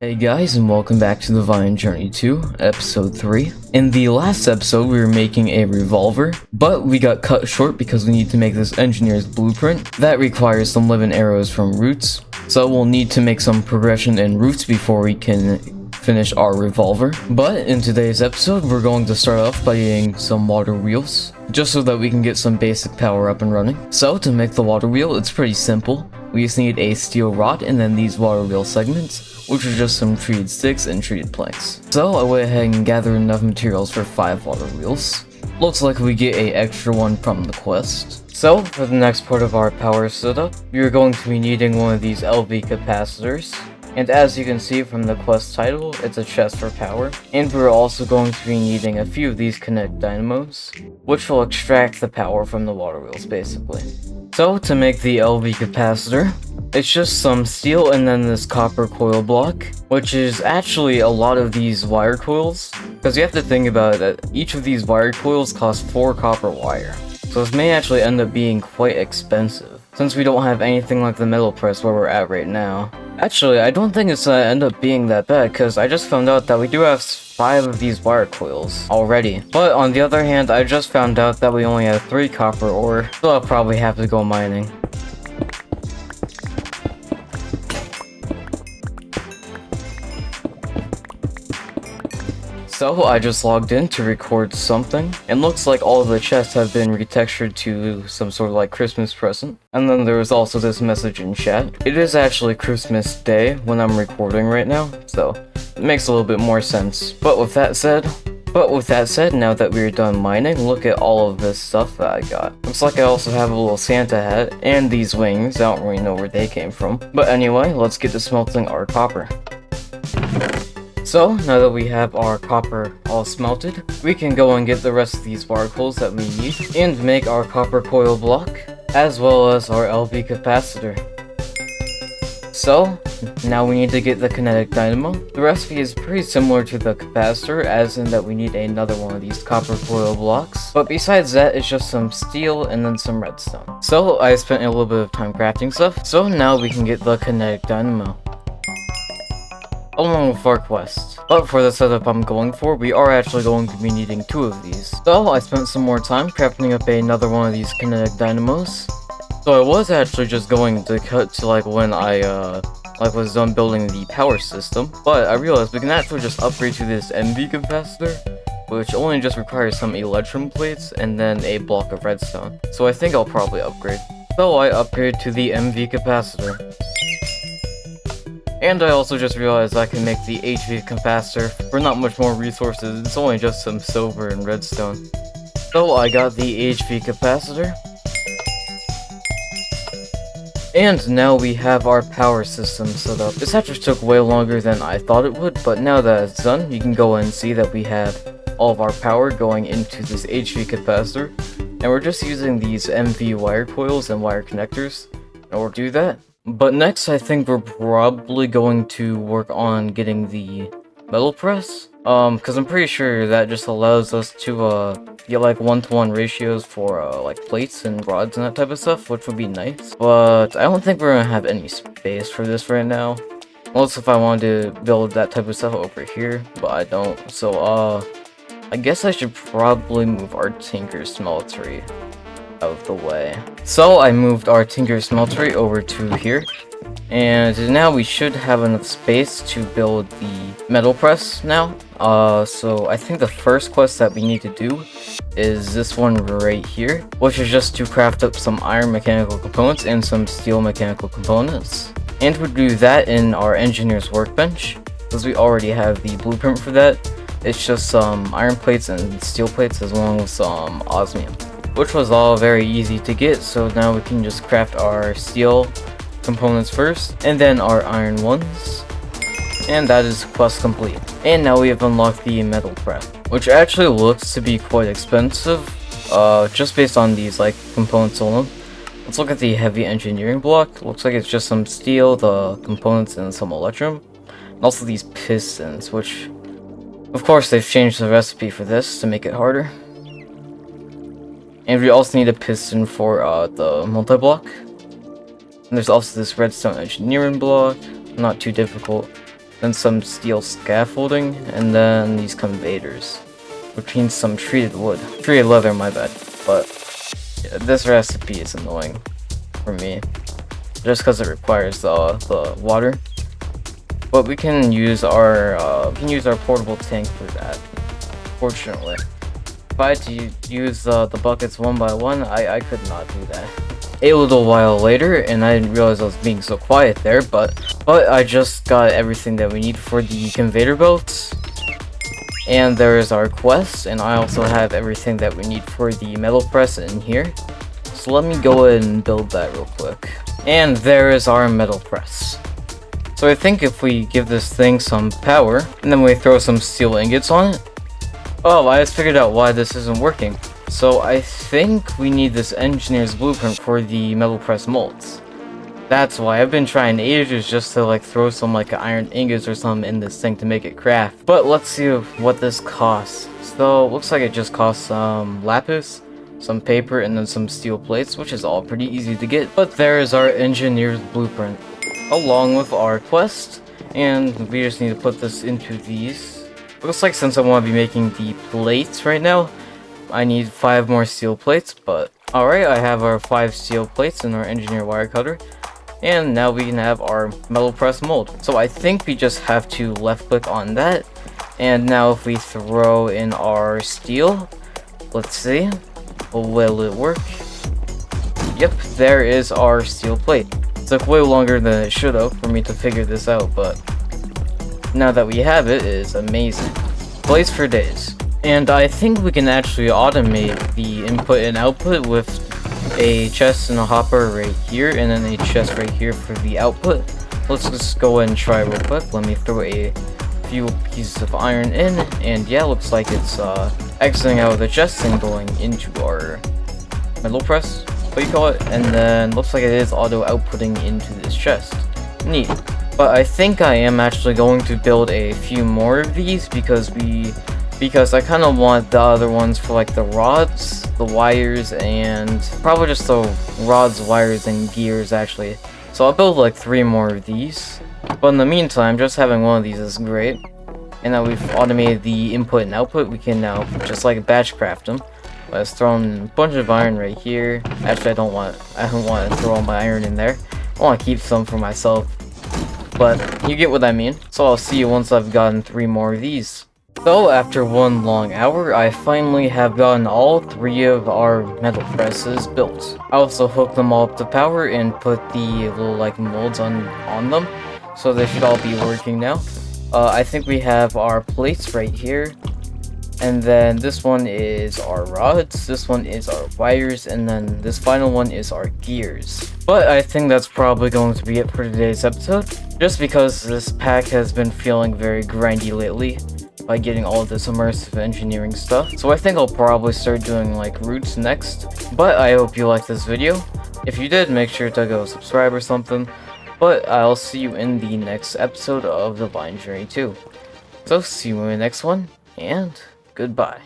Hey guys, and welcome back to the Vine Journey 2, episode 3. In the last episode, we were making a revolver, but we got cut short because we need to make this engineer's blueprint. That requires some living arrows from roots, so we'll need to make some progression in roots before we can finish our revolver. But in today's episode, we're going to start off by getting some water wheels, just so that we can get some basic power up and running. So to make the water wheel, it's pretty simple. We just need a steel rod and then these water wheel segments, which are just some treated sticks and treated planks. So I went ahead and gathered enough materials for 5 water wheels. Looks like we get a extra one from the quest. So for the next part of our power setup, you're going to be needing one of these LV capacitors. And as you can see from the quest title, it's a chest for power. And we're also going to be needing a few of these kinetic dynamos, which will extract the power from the water wheels basically. So to make the LV capacitor, it's just some steel and then this copper coil block, which is actually a lot of these wire coils, because you have to think about it that each of these wire coils costs 4 copper wire. So this may actually end up being quite expensive, since we don't have anything like the metal press where we're at right now. Actually, I don't think it's gonna end up being that bad, because I just found out that we do have 5 of these wire coils already. But on the other hand, I just found out that we only have 3 copper ore, so I'll probably have to go mining. So I just logged in to record something, and looks like all of the chests have been retextured to some sort of like Christmas present. And then there was also this message in chat. It is actually Christmas Day when I'm recording right now, so it makes a little bit more sense. But with that said, now that we're done mining, look at all of this stuff that I got. Looks like I also have a little Santa hat, and these wings. I don't really know where they came from. But anyway, let's get to smelting our copper. So, now that we have our copper all smelted, we can go and get the rest of these wire coils that we need, and make our copper coil block, as well as our LV capacitor. So, now we need to get the kinetic dynamo. The recipe is pretty similar to the capacitor, as in that we need another one of these copper coil blocks, but besides that, it's just some steel and then some redstone. So, I spent a little bit of time crafting stuff, so now we can get the kinetic dynamo, along with our quest. But for the setup I'm going for, we are actually going to be needing 2 of these. So I spent some more time crafting up another one of these kinetic dynamos. So I was actually just going to cut to like when I was done building the power system, but I realized we can actually just upgrade to this MV capacitor, which only just requires some electrum plates and then a block of redstone. So I think I'll probably upgrade. So I upgrade to the MV capacitor. And I also just realized I can make the HV capacitor for not much more resources. It's only just some silver and redstone. So I got the HV capacitor. And now we have our power system set up. This actually took way longer than I thought it would, but now that it's done, you can go and see that we have all of our power going into this HV capacitor. And we're just using these MV wire coils and wire connectors in order to do that. But next, I think we're probably going to work on getting the metal press. Because I'm pretty sure that just allows us to, get like 1-to-1 ratios for, like plates and rods and that type of stuff, which would be nice. But I don't think we're gonna have any space for this right now. Unless if I wanted to build that type of stuff over here, but I don't. So, I guess I should probably move our Tinker Smeltery out of the way. So I moved our Tinker Smeltery over to here, and now we should have enough space to build the metal press now. So I think the first quest that we need to do is this one right here, which is just to craft up some iron mechanical components and some steel mechanical components. And we do that in our engineer's workbench, because we already have the blueprint for that. It's just some iron plates and steel plates as well as some osmium, which was all very easy to get. So now we can just craft our steel components first, and then our iron ones, and that is quest complete. And now we have unlocked the metal press, which actually looks to be quite expensive, just based on these like components alone. Let's look at the heavy engineering block. Looks like it's just some steel, the components, and some electrum, and also these pistons, which of course they've changed the recipe for this to make it harder. And we also need a piston for the multi-block. And there's also this redstone engineering block, not too difficult. then some steel scaffolding, and then these conveyors, which means some treated wood. Treated leather, my bad. But yeah, this recipe is annoying for me, just because it requires the water. But we can use our portable tank for that. Fortunately, if I had to use the buckets one by one, I could not do that. A little while later, and I didn't realize I was being so quiet there, but I just got everything that we need for the conveyor belts. And there is our quest, and I also have everything that we need for the metal press in here. So let me go ahead and build that real quick. And there is our metal press. So I think if we give this thing some power, and then we throw some steel ingots on it. Oh, I just figured out why this isn't working. So I think we need this engineer's blueprint for the metal press molds. That's why I've been trying ages just to like throw some like iron ingots or something in this thing to make it craft. But let's see what this costs. So looks like it just costs some lapis, some paper, and then some steel plates, which is all pretty easy to get. But there is our engineer's blueprint, along with our quest, and we just need to put this into these. Looks like since I want to be making the plates right now, I need 5 more steel plates, but alright, I have our 5 steel plates in our engineer wire cutter, and now we can have our metal press mold. So I think we just have to left click on that, and now if we throw in our steel, let's see, will it work? Yep, there is our steel plate. It took way longer than it should have for me to figure this out, but now that we have it, it is amazing. Plays for days. And I think we can actually automate the input and output with a chest and a hopper right here, and then a chest right here for the output. Let's just go ahead and try real quick. Let me throw a few pieces of iron in, and yeah, looks like it's exiting out of the chest and going into our metal press, what you call it, and then looks like it is auto outputting into this chest. Neat. But I think I am actually going to build a few more of these because I kind of want the other ones for like the rods, the wires, and probably just the rods, wires, and gears actually. So I'll build like 3 more of these. But in the meantime, just having one of these is great. And now we've automated the input and output, we can now just like batch craft them. Let's throw in a bunch of iron right here. Actually, I don't want to throw all my iron in there. I want to keep some for myself. But you get what I mean. So I'll see you once I've gotten 3 more of these. So after 1 long hour, I finally have gotten all 3 of our metal presses built. I also hooked them all up to power and put the little like molds on them, so they should all be working now. I think we have our plates right here, and then this one is our rods, this one is our wires, and then this final one is our gears. But I think that's probably going to be it for today's episode, just because this pack has been feeling very grindy lately by getting all of this immersive engineering stuff. So I think I'll probably start doing like roots next. But I hope you liked this video. If you did, make sure to go subscribe or something. But I'll see you in the next episode of The Vine Journey 2. So see you in the next one, and goodbye.